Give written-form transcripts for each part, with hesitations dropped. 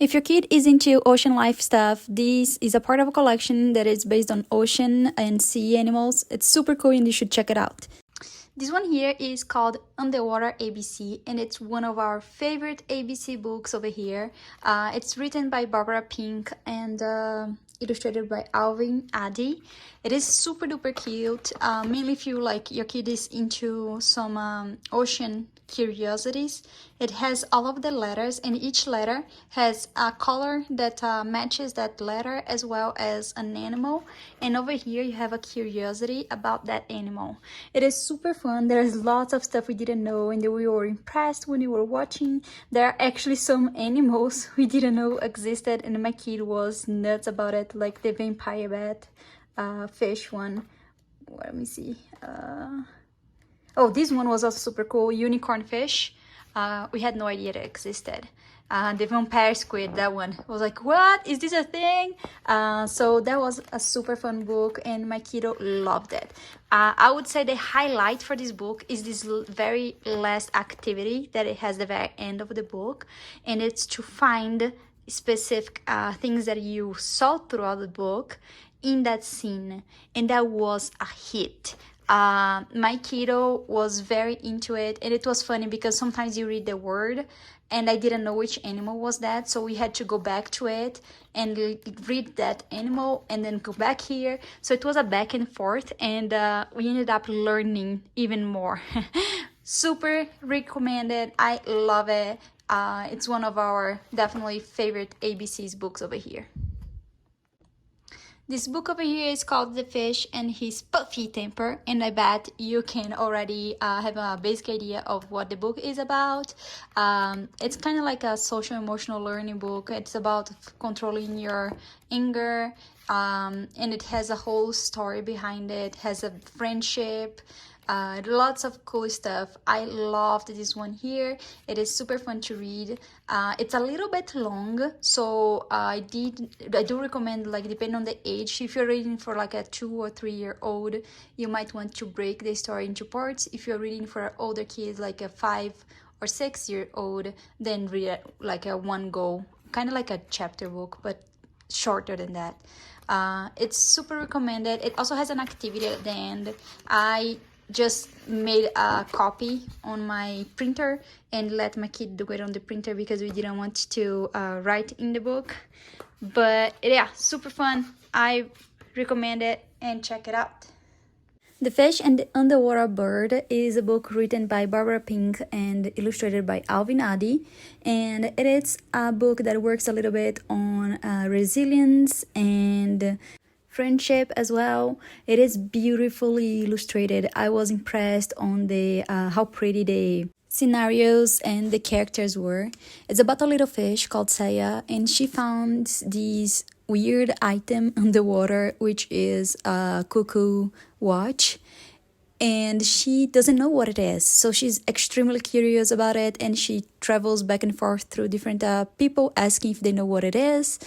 If your kid is into ocean life stuff, this is a part of a collection that is based on ocean and sea animals. It's super cool and you should check it out. This one here is called Underwater ABC, and it's one of our favorite ABC books over here. It's written by Barbara Pinke and illustrated by Alvin, Adhi. It is super duper cute, mainly if you like your kid is into some ocean curiosities. It has all of the letters, and each letter has a color that matches that letter as well as an animal. And over here you have a curiosity about that animal. It is super fun. There's lots of stuff we didn't know and that we were impressed when we were watching. There are actually some animals we didn't know existed, and my kid was nuts about it, like the vampire bat, fish one. Let me see. Oh, this one was also super cool, unicorn fish. We had no idea it existed. The vampire squid, that one. I was like, what? Is this a thing? So that was a super fun book and my kiddo loved it. I would say the highlight for this book is this very last activity that it has the very end of the book. And it's to find specific things that you saw throughout the book in that scene. And that was a hit. My kiddo was very into it, and it was funny because sometimes you read the word and I didn't know which animal was that, so we had to go back to it and read that animal and then go back here. So it was a back and forth, and we ended up learning even more. Super recommended. I love it. It's one of our definitely favorite ABC's books over here. This book over here is called The Fish and His Puffy Temper, and I bet you can already have a basic idea of what the book is about. It's kind of like a social-emotional learning book. It's about controlling your anger, and it has a whole story behind it, has a friendship, lots of cool stuff. I loved this one here. It is super fun to read. It's a little bit long, so I do recommend, like, depending on the age, if you're reading for like a 2 or 3 year old, you might want to break the story into parts. If you're reading for an older kid, like a 5 or 6 year old, then read it like a one go, kind of like a chapter book, but shorter than that. It's super recommended. It also has an activity at the end. I just made a copy on my printer and let my kid do it on the printer because we didn't want to write in the book. But yeah, super fun. I recommend it and check it out. The Fish and the Underwater Bird is a book written by Barbara Pinke and illustrated by Alvin Adhi, and it is a book that works a little bit on resilience and friendship as well. It is beautifully illustrated. I was impressed on the how pretty the scenarios and the characters were. It's about a little fish called Saya, and she found this weird item underwater, which is a cuckoo watch, and she doesn't know what it is, so she's extremely curious about it, and she travels back and forth through different people asking if they know what it is.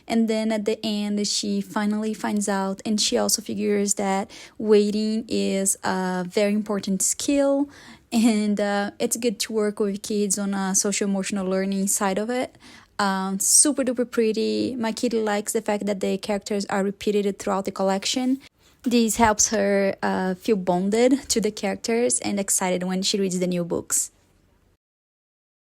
And then at the end she finally finds out, and she also figures that waiting is a very important skill, and it's good to work with kids on a social-emotional learning side of it. Super duper pretty. My kid likes the fact that the characters are repeated throughout the collection. This helps her feel bonded to the characters and excited when she reads the new books.